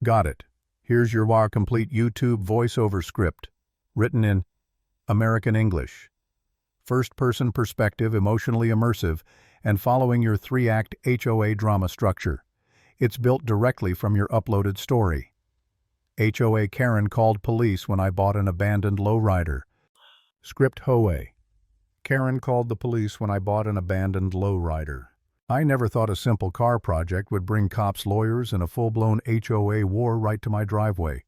Got it. Here's your HOA complete YouTube voiceover script, written in American English. First-person perspective, emotionally immersive, and following your 3-act HOA drama structure. It's built directly from your uploaded story. HOA Karen called police when I bought an abandoned lowrider. Script HOA. Karen called the police when I bought an abandoned lowrider. I never thought a simple car project would bring cops, lawyers, and a full-blown HOA war right to my driveway.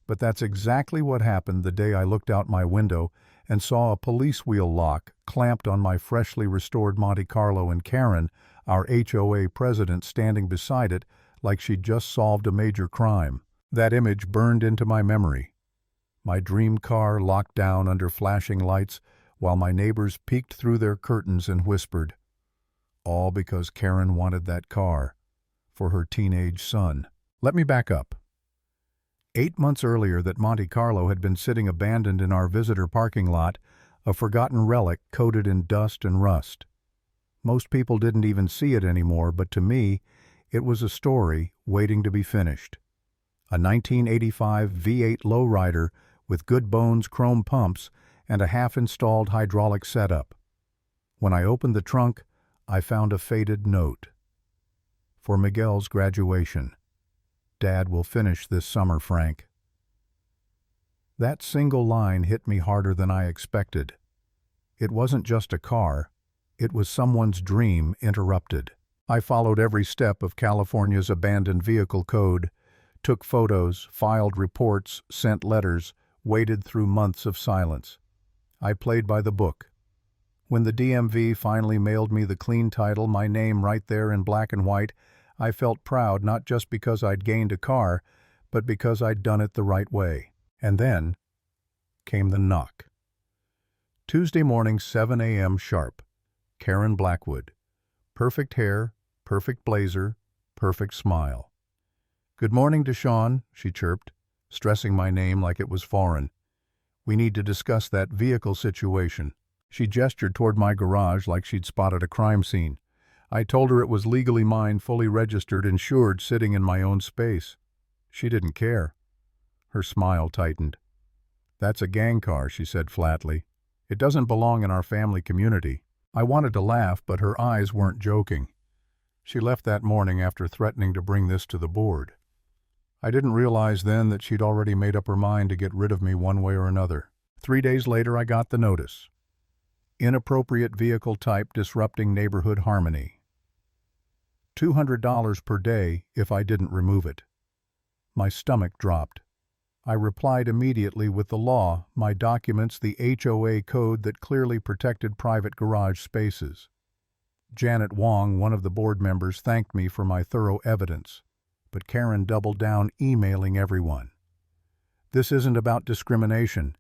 But that's exactly what happened the day I looked out my window and saw a police wheel lock clamped on my freshly restored Monte Carlo and Karen, our HOA president, standing beside it like she'd just solved a major crime. That image burned into my memory. My dream car locked down under flashing lights while my neighbors peeked through their curtains and whispered, all because Karen wanted that car for her teenage son. Let me back up. 8 months earlier, that Monte Carlo had been sitting abandoned in our visitor parking lot, a forgotten relic coated in dust and rust. Most people didn't even see it anymore, but to me, it was a story waiting to be finished. A 1985 V8 lowrider with good bones chrome pumps and a half-installed hydraulic setup. When I opened the trunk, I found a faded note. For Miguel's graduation. Dad will finish this summer, Frank. That single line hit me harder than I expected. It wasn't just a car, it was someone's dream interrupted. I followed every step of California's abandoned vehicle code, took photos, filed reports, sent letters, waded through months of silence. I played by the book. When the DMV finally mailed me the clean title, my name right there in black and white, I felt proud, not just because I'd gained a car, but because I'd done it the right way. And then came the knock. Tuesday morning, 7 a.m. sharp. Karen Blackwood. Perfect hair, perfect blazer, perfect smile. "Good morning, Deshawn," she chirped, stressing my name like it was foreign. "We need to discuss that vehicle situation." She gestured toward my garage like she'd spotted a crime scene. I told her it was legally mine, fully registered, insured, sitting in my own space. She didn't care. Her smile tightened. "That's a gang car," she said flatly. "It doesn't belong in our family community." I wanted to laugh, but her eyes weren't joking. She left that morning after threatening to bring this to the board. I didn't realize then that she'd already made up her mind to get rid of me one way or another. 3 days later, I got the notice. Inappropriate vehicle type disrupting neighborhood harmony. $200 per day if I didn't remove it. My stomach dropped. I replied immediately with the law, my documents, the HOA code that clearly protected private garage spaces. Janet Wong, one of the board members, thanked me for my thorough evidence, but Karen doubled down, emailing everyone. "This isn't about discrimination.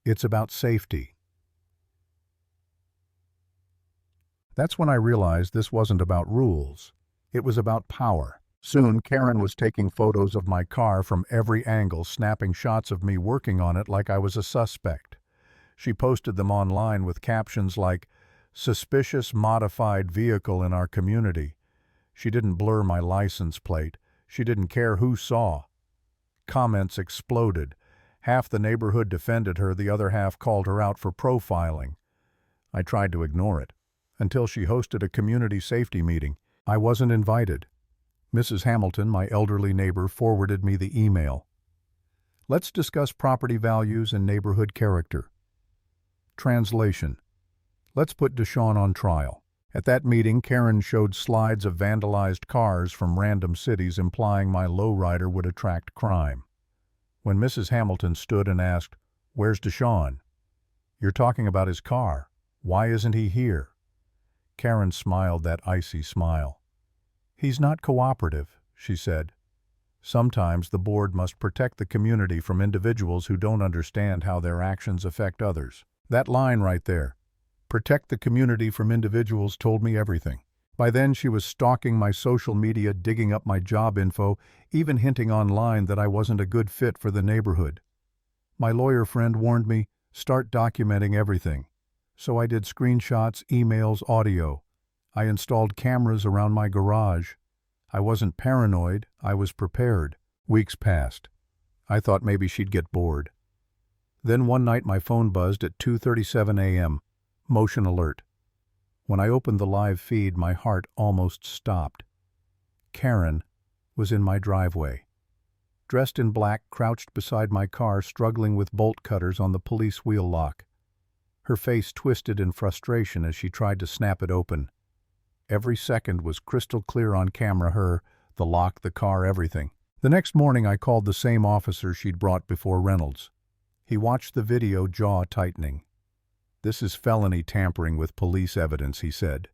It's about safety." That's when I realized this wasn't about rules. It was about power. Soon, Karen was taking photos of my car from every angle, snapping shots of me working on it like I was a suspect. She posted them online with captions like, "Suspicious modified vehicle in our community." She didn't blur my license plate. She didn't care who saw. Comments exploded. Half the neighborhood defended her, the other half called her out for profiling. I tried to ignore it, until she hosted a community safety meeting. I wasn't invited. Mrs. Hamilton, my elderly neighbor, forwarded me the email. "Let's discuss property values and neighborhood character." Translation: "Let's put Deshawn on trial." At that meeting, Karen showed slides of vandalized cars from random cities, implying my lowrider would attract crime. When Mrs. Hamilton stood and asked, "Where's Deshawn?" "You're talking about his car. Why isn't he here?" Karen smiled that icy smile. "He's not cooperative," she said. "Sometimes the board must protect the community from individuals who don't understand how their actions affect others." That line right there, "protect the community from individuals," told me everything. By then she was stalking my social media, digging up my job info, even hinting online that I wasn't a good fit for the neighborhood. My lawyer friend warned me, "Start documenting everything." So I did screenshots, emails, audio. I installed cameras around my garage. I wasn't paranoid, I was prepared. Weeks passed. I thought maybe she'd get bored. Then one night my phone buzzed at 2:37 a.m. Motion alert. When I opened the live feed, my heart almost stopped. Karen was in my driveway. Dressed in black, crouched beside my car, struggling with bolt cutters on the police wheel lock. Her face twisted in frustration as she tried to snap it open. Every second was crystal clear on camera, her, the lock, the car, everything. The next morning I called the same officer she'd brought before Reynolds. He watched the video, jaw tightening. "This is felony tampering with police evidence," he said.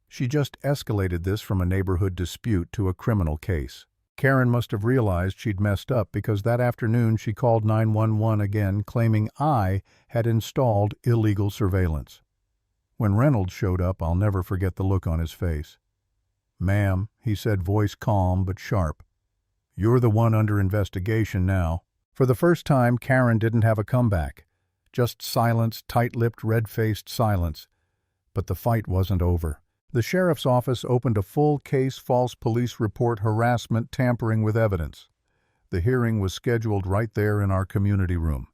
She just escalated this from a neighborhood dispute to a criminal case. Karen must have realized she'd messed up because that afternoon she called 911 again, claiming I had installed illegal surveillance. When Reynolds showed up, I'll never forget the look on his face. "Ma'am," he said, voice calm but sharp, "you're the one under investigation now." For the first time, Karen didn't have a comeback. Just silence, tight-lipped, red-faced silence. But the fight wasn't over. The sheriff's office opened a full case, false police report, harassment, tampering with evidence. The hearing was scheduled right there in our community room.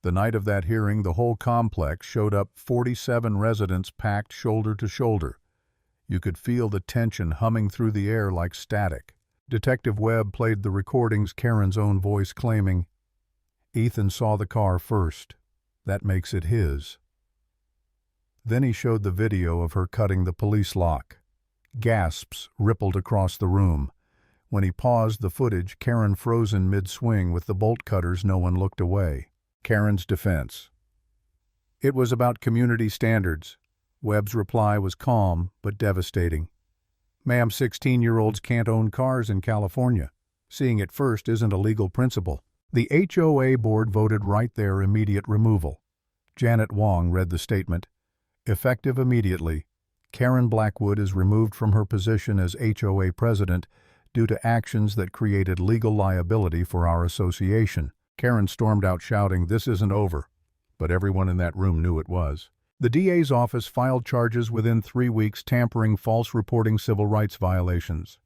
The night of that hearing, the whole complex showed up, 47 residents packed shoulder to shoulder. You could feel the tension humming through the air like static. Detective Webb played the recordings, Karen's own voice claiming, "Ethan saw the car first. That makes it his." Then he showed the video of her cutting the police lock. Gasps rippled across the room. When he paused the footage, Karen frozen mid-swing with the bolt cutters. No one looked away. Karen's defense. It was about community standards. Webb's reply was calm but devastating. "Ma'am, 16-year-olds can't own cars in California. Seeing it first isn't a legal principle." The HOA board voted right there, immediate removal. Janet Wong read the statement. Effective immediately, Karen Blackwood is removed from her position as HOA president due to actions that created legal liability for our association. Karen stormed out shouting, "This isn't over." But everyone in that room knew it was. The DA's office filed charges within 3 weeks, tampering, false reporting, civil rights violations.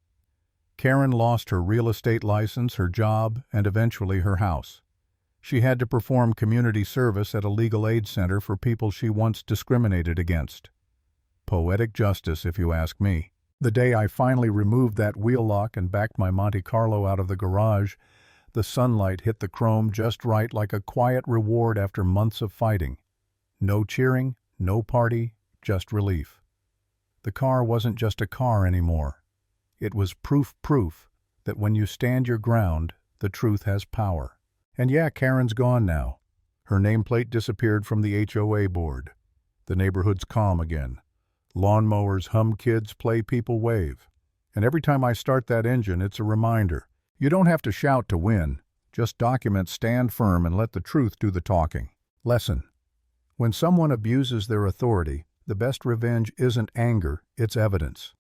Karen lost her real estate license, her job, and eventually her house. She had to perform community service at a legal aid center for people she once discriminated against. Poetic justice, if you ask me. The day I finally removed that wheel lock and backed my Monte Carlo out of the garage, the sunlight hit the chrome just right, like a quiet reward after months of fighting. No cheering, no party, just relief. The car wasn't just a car anymore. It was proof that when you stand your ground, the truth has power. And yeah, Karen's gone now. Her nameplate disappeared from the HOA board. The neighborhood's calm again. Lawnmowers hum, kids play, people wave. And every time I start that engine, it's a reminder. You don't have to shout to win. Just document, stand firm, and let the truth do the talking. Lesson. When someone abuses their authority, the best revenge isn't anger, it's evidence.